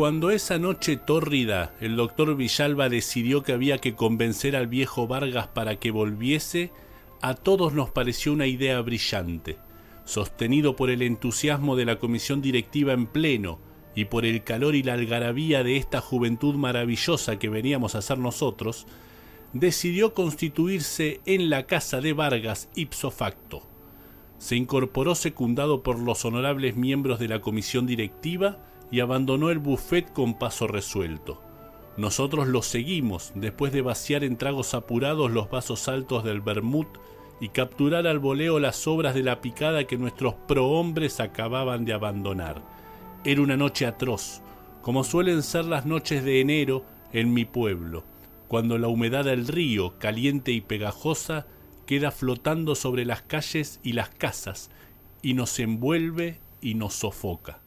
Cuando esa noche tórrida el doctor Villalba decidió que había que convencer al viejo Vargas para que volviese, a todos nos pareció una idea brillante. Sostenido por el entusiasmo de la comisión directiva en pleno y por el calor y la algarabía de esta juventud maravillosa que veníamos a ser nosotros, decidió constituirse en la casa de Vargas ipso facto. Se incorporó secundado por los honorables miembros de la comisión directiva y abandonó el buffet con paso resuelto. Nosotros lo seguimos después de vaciar en tragos apurados los vasos altos del vermut y capturar al voleo las obras de la picada que nuestros prohombres acababan de abandonar. Era una noche atroz, como suelen ser las noches de enero en mi pueblo, cuando la humedad del río, caliente y pegajosa, queda flotando sobre las calles y las casas y nos envuelve y nos sofoca.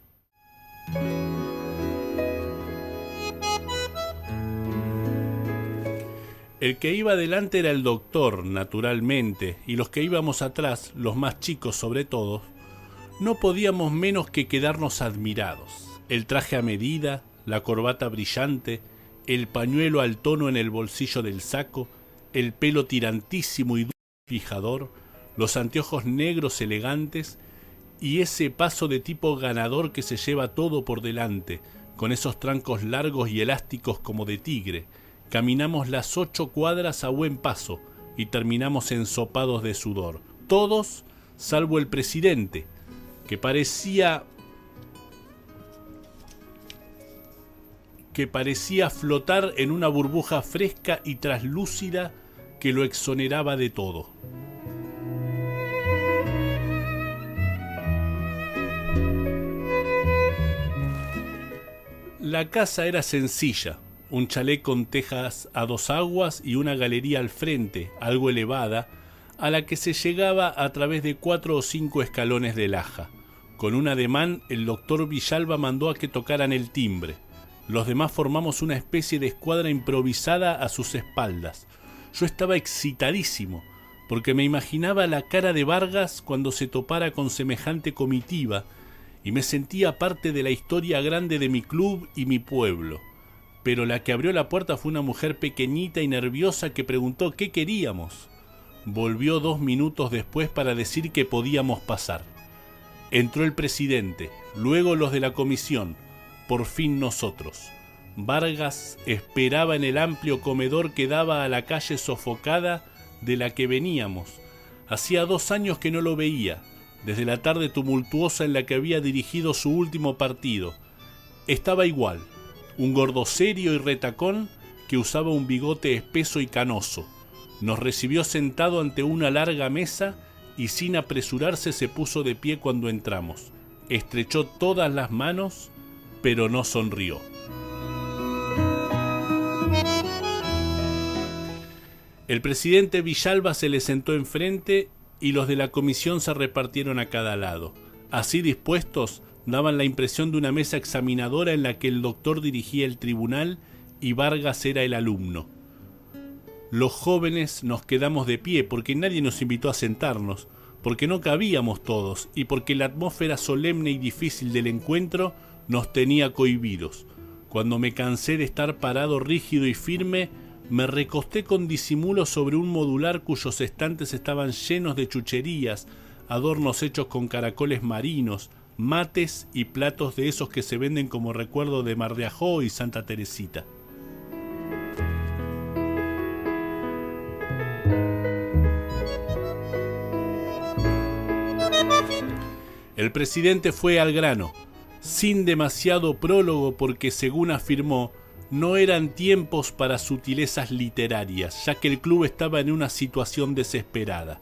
El que iba adelante era el doctor, naturalmente, y los que íbamos atrás, los más chicos sobre todo, no podíamos menos que quedarnos admirados. El traje a medida, la corbata brillante, el pañuelo al tono en el bolsillo del saco, el pelo tirantísimo y fijador, los anteojos negros elegantes y ese paso de tipo ganador que se lleva todo por delante, con esos trancos largos y elásticos como de tigre. Caminamos las 8 cuadras a buen paso y terminamos ensopados de sudor. Todos, salvo el presidente, que parecía flotar en una burbuja fresca y traslúcida que lo exoneraba de todo. La casa era sencilla, un chalet con tejas a 2 aguas y una galería al frente, algo elevada, a la que se llegaba a través de 4 o 5 escalones de laja. Con un ademán, el doctor Villalba mandó a que tocaran el timbre. Los demás formamos una especie de escuadra improvisada a sus espaldas. Yo estaba excitadísimo, porque me imaginaba la cara de Vargas cuando se topara con semejante comitiva, y me sentía parte de la historia grande de mi club y mi pueblo. Pero la que abrió la puerta fue una mujer pequeñita y nerviosa que preguntó qué queríamos. Volvió 2 minutos después para decir que podíamos pasar. Entró el presidente, luego los de la comisión, por fin nosotros. Vargas esperaba en el amplio comedor que daba a la calle sofocada de la que veníamos. Hacía 2 años que no lo veía, desde la tarde tumultuosa en la que había dirigido su último partido. Estaba igual, un gordo serio y retacón que usaba un bigote espeso y canoso. Nos recibió sentado ante una larga mesa y sin apresurarse se puso de pie cuando entramos. Estrechó todas las manos, pero no sonrió. El presidente Villalba se le sentó enfrente y los de la comisión se repartieron a cada lado. Así dispuestos, daban la impresión de una mesa examinadora en la que el doctor dirigía el tribunal y Vargas era el alumno. Los jóvenes nos quedamos de pie porque nadie nos invitó a sentarnos, porque no cabíamos todos y porque la atmósfera solemne y difícil del encuentro nos tenía cohibidos. Cuando me cansé de estar parado rígido y firme, me recosté con disimulo sobre un modular cuyos estantes estaban llenos de chucherías, adornos hechos con caracoles marinos, mates y platos de esos que se venden como recuerdo de Mar de Ajó y Santa Teresita. El presidente fue al grano, sin demasiado prólogo porque, según afirmó, no eran tiempos para sutilezas literarias, ya que el club estaba en una situación desesperada.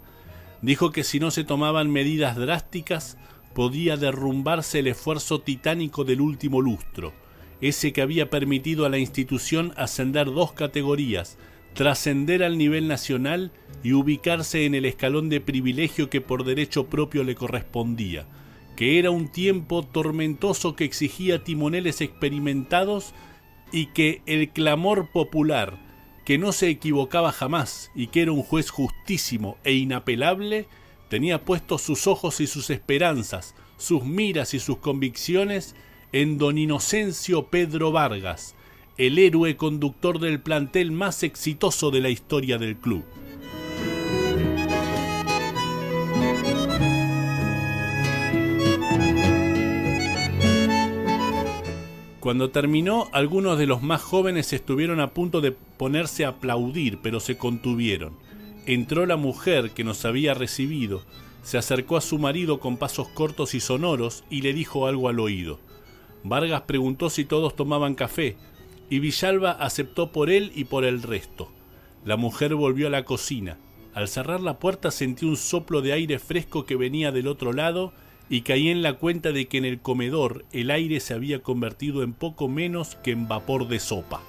Dijo que si no se tomaban medidas drásticas, podía derrumbarse el esfuerzo titánico del último lustro, ese que había permitido a la institución ascender 2 categorías, trascender al nivel nacional y ubicarse en el escalón de privilegio que por derecho propio le correspondía, que era un tiempo tormentoso que exigía timoneles experimentados y que el clamor popular, que no se equivocaba jamás y que era un juez justísimo e inapelable, tenía puestos sus ojos y sus esperanzas, sus miras y sus convicciones en don Inocencio Pedro Vargas, el héroe conductor del plantel más exitoso de la historia del club. Cuando terminó, algunos de los más jóvenes estuvieron a punto de ponerse a aplaudir, pero se contuvieron. Entró la mujer que nos había recibido, se acercó a su marido con pasos cortos y sonoros y le dijo algo al oído. Vargas preguntó si todos tomaban café, y Villalba aceptó por él y por el resto. La mujer volvió a la cocina. Al cerrar la puerta sentí un soplo de aire fresco que venía del otro lado y caí en la cuenta de que en el comedor el aire se había convertido en poco menos que en vapor de sopa.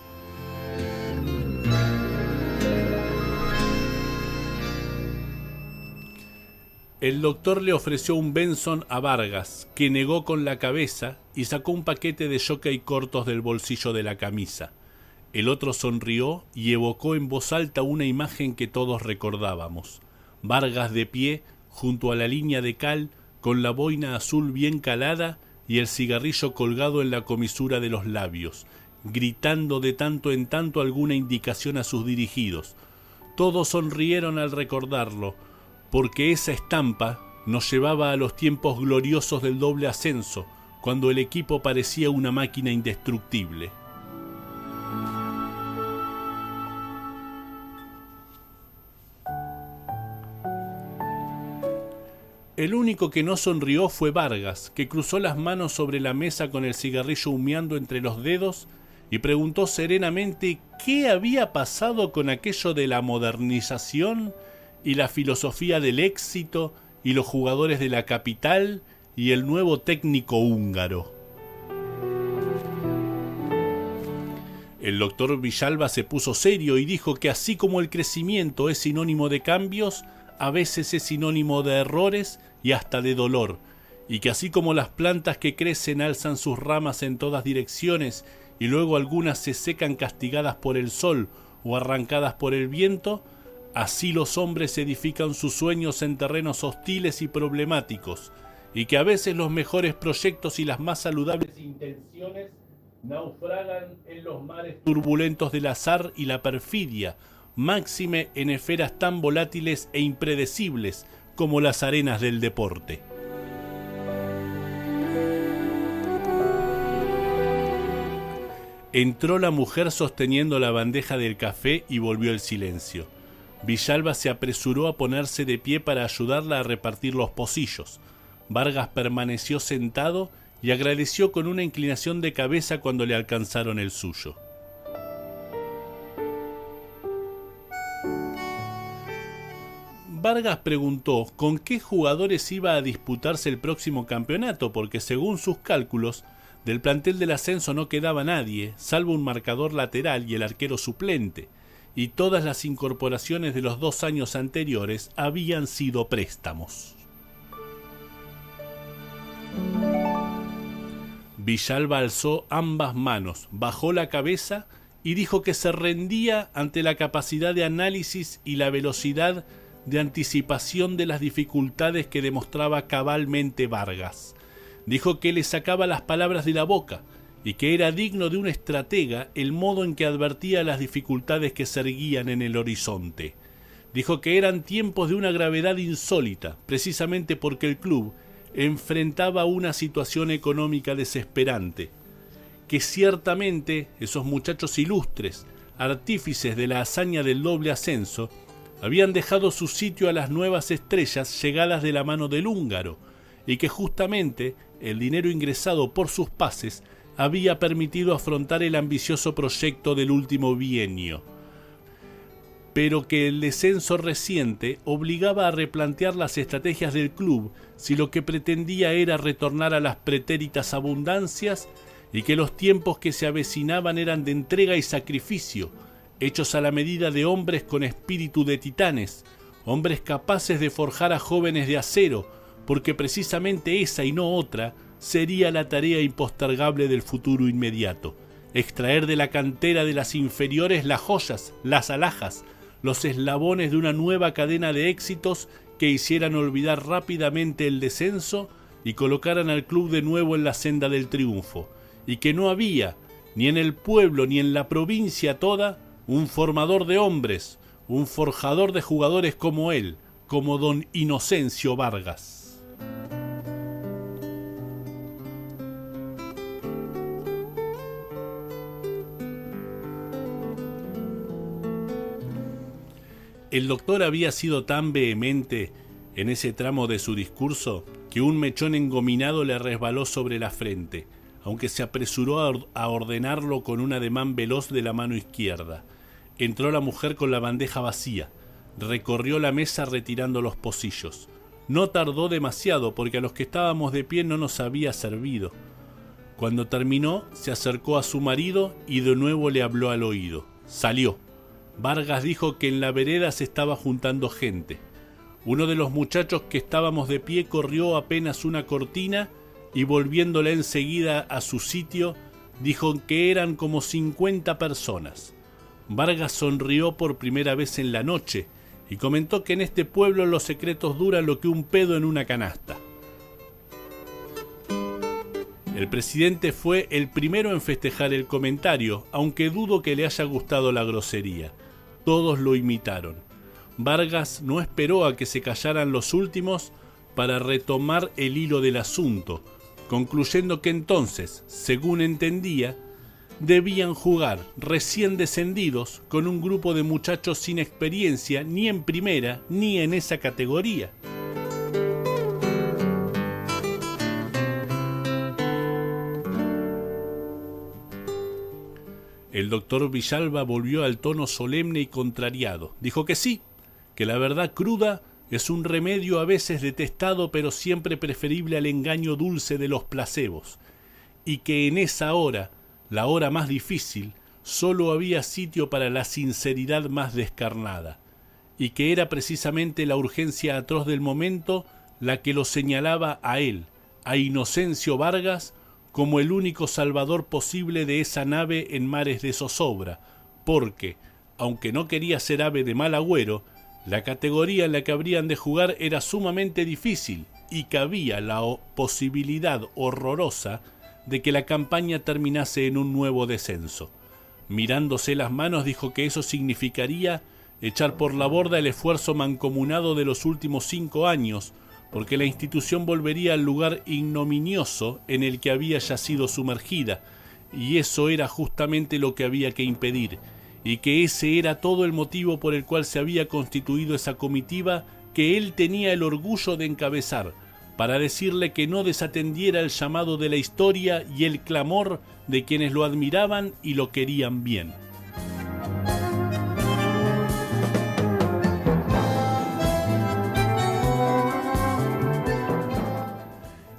El doctor le ofreció un Benson a Vargas, que negó con la cabeza y sacó un paquete de jockey cortos del bolsillo de la camisa. El otro sonrió y evocó en voz alta una imagen que todos recordábamos. Vargas de pie, junto a la línea de cal, con la boina azul bien calada y el cigarrillo colgado en la comisura de los labios, gritando de tanto en tanto alguna indicación a sus dirigidos. Todos sonrieron al recordarlo, porque esa estampa nos llevaba a los tiempos gloriosos del doble ascenso, cuando el equipo parecía una máquina indestructible. El único que no sonrió fue Vargas, que cruzó las manos sobre la mesa con el cigarrillo humeando entre los dedos y preguntó serenamente qué había pasado con aquello de la modernización y la filosofía del éxito y los jugadores de la capital y el nuevo técnico húngaro. El doctor Villalba se puso serio y dijo que así como el crecimiento es sinónimo de cambios, a veces es sinónimo de errores y hasta de dolor, y que así como las plantas que crecen alzan sus ramas en todas direcciones y luego algunas se secan castigadas por el sol o arrancadas por el viento, así los hombres edifican sus sueños en terrenos hostiles y problemáticos, y que a veces los mejores proyectos y las más saludables intenciones naufragan en los mares turbulentos del azar y la perfidia, máxime en esferas tan volátiles e impredecibles como las arenas del deporte. Entró la mujer sosteniendo la bandeja del café y volvió el silencio. Villalba se apresuró a ponerse de pie para ayudarla a repartir los pocillos. Vargas permaneció sentado y agradeció con una inclinación de cabeza cuando le alcanzaron el suyo. Vargas preguntó con qué jugadores iba a disputarse el próximo campeonato, porque según sus cálculos, del plantel del ascenso no quedaba nadie, salvo un marcador lateral y el arquero suplente, y todas las incorporaciones de los 2 años anteriores habían sido préstamos. Villalba alzó ambas manos, bajó la cabeza y dijo que se rendía ante la capacidad de análisis y la velocidad de anticipación de las dificultades que demostraba cabalmente Vargas. Dijo que le sacaba las palabras de la boca y que era digno de un estratega el modo en que advertía las dificultades que se erguían en el horizonte. Dijo que eran tiempos de una gravedad insólita, precisamente porque el club enfrentaba una situación económica desesperante, que ciertamente esos muchachos ilustres, artífices de la hazaña del doble ascenso, habían dejado su sitio a las nuevas estrellas llegadas de la mano del húngaro, y que justamente el dinero ingresado por sus pases había permitido afrontar el ambicioso proyecto del último bienio, pero que el descenso reciente obligaba a replantear las estrategias del club si lo que pretendía era retornar a las pretéritas abundancias, y que los tiempos que se avecinaban eran de entrega y sacrificio, hechos a la medida de hombres con espíritu de titanes, hombres capaces de forjar a jóvenes de acero, porque precisamente esa y no otra sería la tarea impostergable del futuro inmediato: extraer de la cantera de las inferiores las joyas, las alhajas, los eslabones de una nueva cadena de éxitos que hicieran olvidar rápidamente el descenso y colocaran al club de nuevo en la senda del triunfo, y que no había, ni en el pueblo ni en la provincia toda, un formador de hombres, un forjador de jugadores como él, como don Inocencio Vargas. El doctor había sido tan vehemente en ese tramo de su discurso que un mechón engominado le resbaló sobre la frente, aunque se apresuró a ordenarlo con un ademán veloz de la mano izquierda. Entró la mujer con la bandeja vacía, recorrió la mesa retirando los pocillos. No tardó demasiado porque a los que estábamos de pie no nos había servido. Cuando terminó, se acercó a su marido y de nuevo le habló al oído. Salió. Vargas dijo que en la vereda se estaba juntando gente. Uno de los muchachos que estábamos de pie corrió apenas una cortina y volviéndola enseguida a su sitio, dijo que eran como 50 personas. Vargas sonrió por primera vez en la noche y comentó que en este pueblo los secretos duran lo que un pedo en una canasta. El presidente fue el primero en festejar el comentario, aunque dudo que le haya gustado la grosería. Todos lo imitaron. Vargas no esperó a que se callaran los últimos para retomar el hilo del asunto, concluyendo que entonces, según entendía, debían jugar recién descendidos con un grupo de muchachos sin experiencia ni en primera ni en esa categoría. El doctor Villalba volvió al tono solemne y contrariado. Dijo que sí, que la verdad cruda es un remedio a veces detestado pero siempre preferible al engaño dulce de los placebos, y que en esa hora, la hora más difícil, solo había sitio para la sinceridad más descarnada, y que era precisamente la urgencia atroz del momento la que lo señalaba a él, a Inocencio Vargas, como el único salvador posible de esa nave en mares de zozobra, porque, aunque no quería ser ave de mal agüero, la categoría en la que habrían de jugar era sumamente difícil y cabía la posibilidad horrorosa de que la campaña terminase en un nuevo descenso. Mirándose las manos dijo que eso significaría echar por la borda el esfuerzo mancomunado de los últimos 5 años, porque la institución volvería al lugar ignominioso en el que había ya sido sumergida, y eso era justamente lo que había que impedir, y que ese era todo el motivo por el cual se había constituido esa comitiva que él tenía el orgullo de encabezar, para decirle que no desatendiera el llamado de la historia y el clamor de quienes lo admiraban y lo querían bien.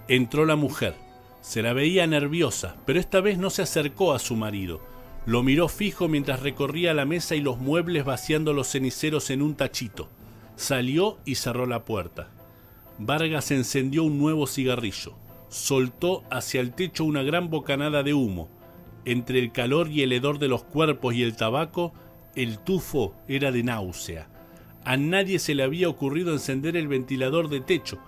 Entró la mujer. Se la veía nerviosa, pero esta vez no se acercó a su marido. Lo miró fijo mientras recorría la mesa y los muebles vaciando los ceniceros en un tachito. Salió y cerró la puerta. Vargas encendió un nuevo cigarrillo. Soltó hacia el techo una gran bocanada de humo. Entre el calor y el hedor de los cuerpos y el tabaco, el tufo era de náusea. A nadie se le había ocurrido encender el ventilador de techo,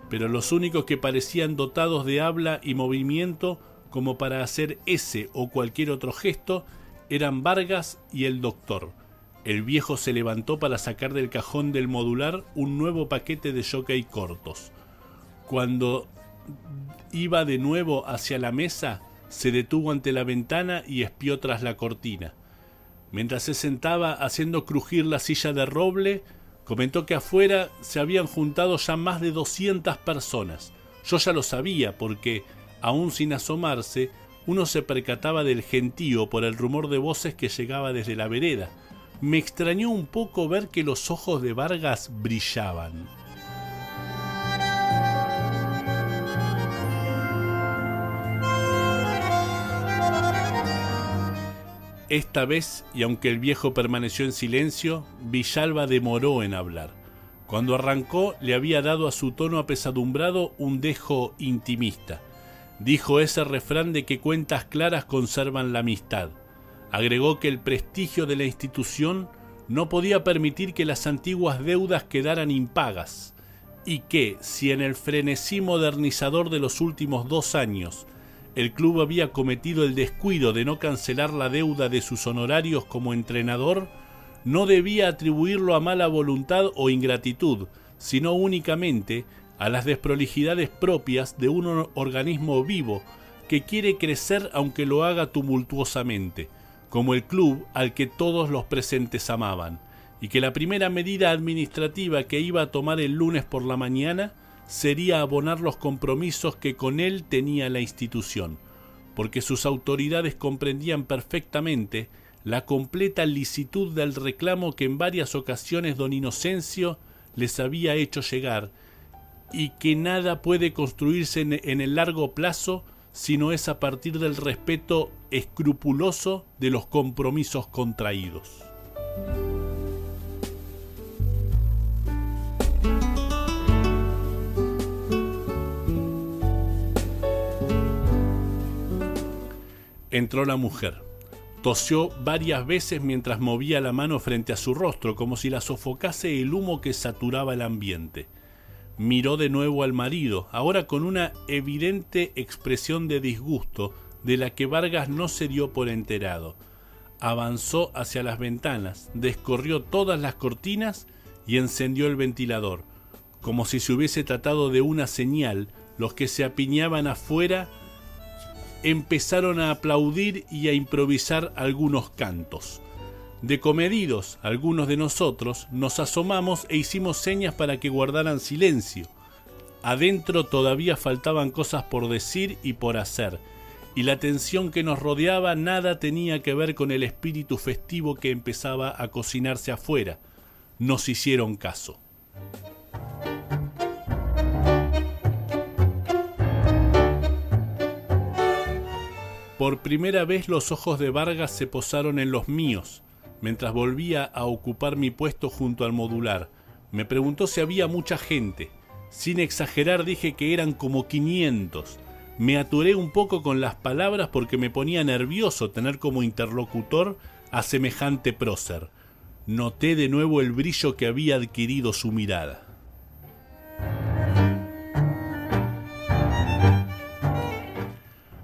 pero los únicos que parecían dotados de habla y movimiento como para hacer ese o cualquier otro gesto eran Vargas y el doctor. El viejo se levantó para sacar del cajón del modular un nuevo paquete de jockey cortos. Cuando iba de nuevo hacia la mesa, se detuvo ante la ventana y espió tras la cortina. Mientras se sentaba haciendo crujir la silla de roble, comentó que afuera se habían juntado ya más de 200 personas. Yo ya lo sabía porque, aún sin asomarse, uno se percataba del gentío por el rumor de voces que llegaba desde la vereda. Me extrañó un poco ver que los ojos de Vargas brillaban. Esta vez, y aunque el viejo permaneció en silencio, Villalba demoró en hablar. Cuando arrancó, le había dado a su tono apesadumbrado un dejo intimista. Dijo ese refrán de que cuentas claras conservan la amistad. Agregó que el prestigio de la institución no podía permitir que las antiguas deudas quedaran impagas. y que, si en el frenesí modernizador de los últimos 2 años el club había cometido el descuido de no cancelar la deuda de sus honorarios como entrenador, no debía atribuirlo a mala voluntad o ingratitud, sino únicamente a las desprolijidades propias de un organismo vivo que quiere crecer aunque lo haga tumultuosamente, como el club al que todos los presentes amaban, y que la primera medida administrativa que iba a tomar el lunes por la mañana sería abonar los compromisos que con él tenía la institución, porque sus autoridades comprendían perfectamente la completa licitud del reclamo que en varias ocasiones don Inocencio les había hecho llegar, y que nada puede construirse en el largo plazo sino es a partir del respeto escrupuloso de los compromisos contraídos. Entró la mujer. Tosió varias veces mientras movía la mano frente a su rostro, como si la sofocase el humo que saturaba el ambiente. Miró de nuevo al marido, ahora con una evidente expresión de disgusto, de la que Vargas no se dio por enterado. Avanzó hacia las ventanas, descorrió todas las cortinas y encendió el ventilador. Como si se hubiese tratado de una señal, los que se apiñaban afuera empezaron a aplaudir y a improvisar algunos cantos. Decomedidos, algunos de nosotros nos asomamos e hicimos señas para que guardaran silencio. Adentro todavía faltaban cosas por decir y por hacer, y la tensión que nos rodeaba nada tenía que ver con el espíritu festivo que empezaba a cocinarse afuera. Nos hicieron caso. Por primera vez los ojos de Vargas se posaron en los míos, mientras volvía a ocupar mi puesto junto al modular. Me preguntó si había mucha gente. Sin exagerar dije que eran como 500. Me aturé un poco con las palabras porque me ponía nervioso tener como interlocutor a semejante prócer. Noté de nuevo el brillo que había adquirido su mirada.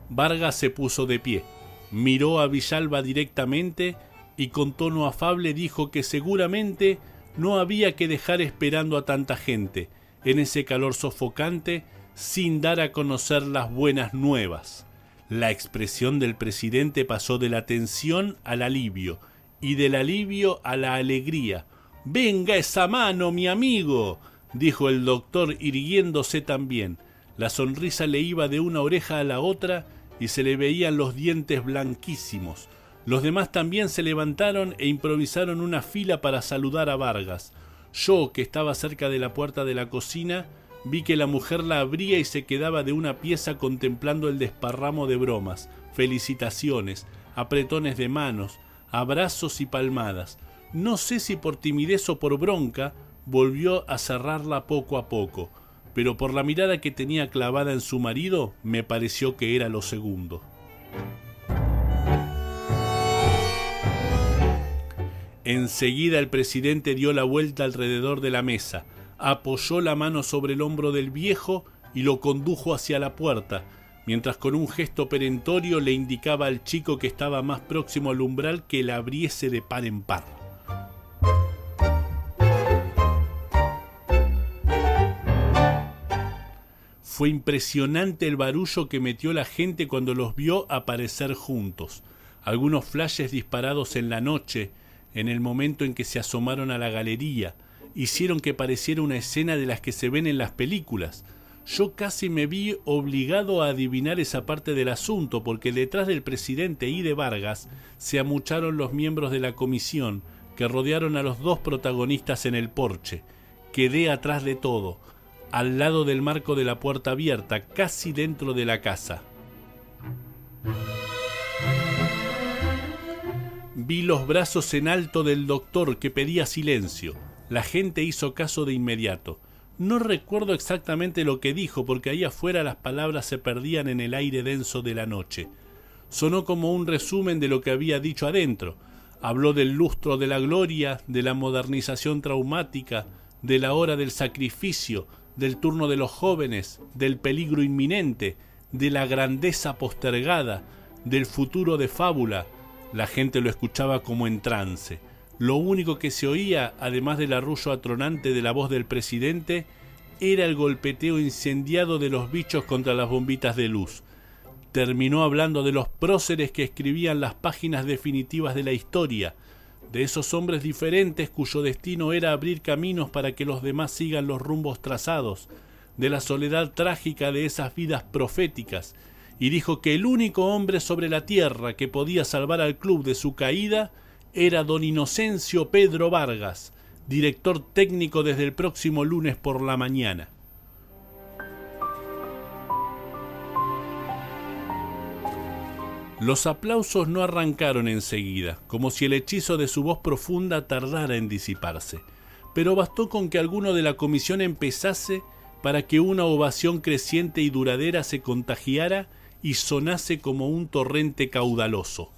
Vargas se puso de pie, miró a Villalba directamente y con tono afable dijo que seguramente no había que dejar esperando a tanta gente en ese calor sofocante sin dar a conocer las buenas nuevas. La expresión del presidente pasó de la tensión al alivio y del alivio a la alegría. «¡Venga esa mano, mi amigo!», dijo el doctor irguiéndose también. La sonrisa le iba de una oreja a la otra y se le veían los dientes blanquísimos. Los demás también se levantaron e improvisaron una fila para saludar a Vargas. Yo, que estaba cerca de la puerta de la cocina, vi que la mujer la abría y se quedaba de una pieza contemplando el desparramo de bromas, felicitaciones, apretones de manos, abrazos y palmadas. No sé si por timidez o por bronca, volvió a cerrarla poco a poco, pero por la mirada que tenía clavada en su marido, me pareció que era lo segundo. Enseguida el presidente dio la vuelta alrededor de la mesa, apoyó la mano sobre el hombro del viejo y lo condujo hacia la puerta, mientras con un gesto perentorio le indicaba al chico que estaba más próximo al umbral que la abriese de par en par. Fue impresionante el barullo que metió la gente cuando los vio aparecer juntos. Algunos flashes disparados en la noche, en el momento en que se asomaron a la galería, hicieron que pareciera una escena de las que se ven en las películas. Yo casi me vi obligado a adivinar esa parte del asunto, porque detrás del presidente y de Vargas se amucharon los miembros de la comisión que rodearon a los dos protagonistas en el porche. Quedé atrás de todo, al lado del marco de la puerta abierta, casi dentro de la casa. Vi los brazos en alto del doctor que pedía silencio. La gente hizo caso de inmediato. No recuerdo exactamente lo que dijo, porque ahí afuera las palabras se perdían en el aire denso de la noche. Sonó como un resumen de lo que había dicho adentro. Habló del lustro de la gloria, de la modernización traumática, de la hora del sacrificio, del turno de los jóvenes, del peligro inminente, de la grandeza postergada, del futuro de fábula. La gente lo escuchaba como en trance. Lo único que se oía, además del arrullo atronante de la voz del presidente, era el golpeteo incendiado de los bichos contra las bombitas de luz. Terminó hablando de los próceres que escribían las páginas definitivas de la historia, de esos hombres diferentes cuyo destino era abrir caminos para que los demás sigan los rumbos trazados, de la soledad trágica de esas vidas proféticas, y dijo que el único hombre sobre la tierra que podía salvar al club de su caída era don Inocencio Pedro Vargas, director técnico desde el próximo lunes por la mañana. Los aplausos no arrancaron enseguida, como si el hechizo de su voz profunda tardara en disiparse, pero bastó con que alguno de la comisión empezase para que una ovación creciente y duradera se contagiara y sonase como un torrente caudaloso.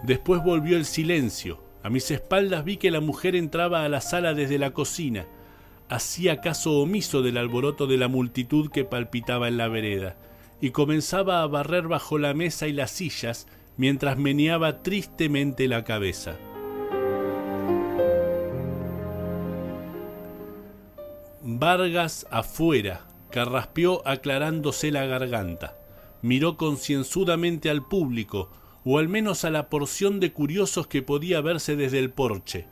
Después volvió el silencio. A mis espaldas vi que la mujer entraba a la sala desde la cocina. Hacía caso omiso del alboroto de la multitud que palpitaba en la vereda, y comenzaba a barrer bajo la mesa y las sillas mientras meneaba tristemente la cabeza. Vargas afuera, carraspeó aclarándose la garganta. Miró concienzudamente al público, o al menos a la porción de curiosos que podía verse desde el porche.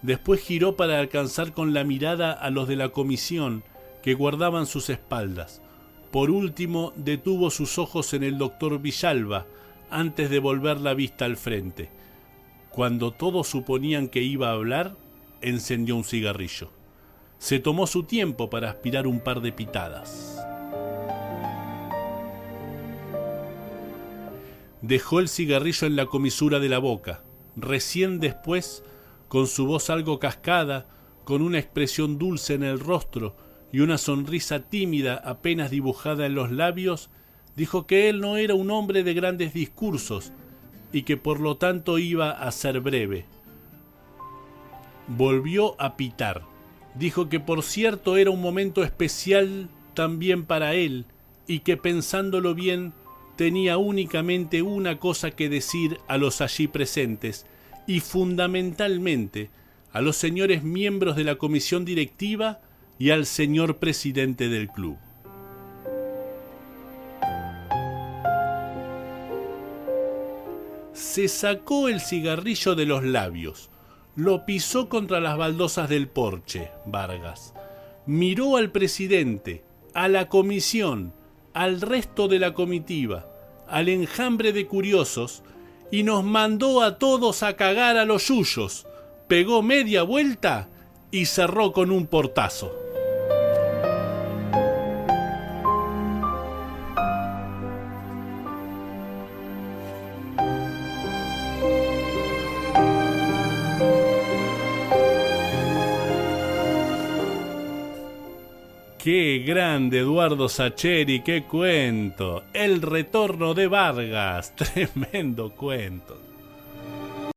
Después giró para alcanzar con la mirada a los de la comisión que guardaban sus espaldas. Por último, detuvo sus ojos en el doctor Villalba antes de volver la vista al frente. Cuando todos suponían que iba a hablar, encendió un cigarrillo. Se tomó su tiempo para aspirar un par de pitadas. Dejó el cigarrillo en la comisura de la boca. Recién después, con su voz algo cascada, con una expresión dulce en el rostro y una sonrisa tímida apenas dibujada en los labios, dijo que él no era un hombre de grandes discursos y que por lo tanto iba a ser breve. Volvió a pitar. Dijo que por cierto era un momento especial también para él y que pensándolo bien tenía únicamente una cosa que decir a los allí presentes y fundamentalmente a los señores miembros de la comisión directiva y al señor presidente del club. Se sacó el cigarrillo de los labios, lo pisó contra las baldosas del porche, Vargas. Miró al presidente, a la comisión, al resto de la comitiva, al enjambre de curiosos, y nos mandó a todos a cagar a los yuyos. Pegó media vuelta y cerró con un portazo. ¡Qué grande, Eduardo Sacheri! ¡Qué cuento! El retorno de Vargas. Tremendo cuento.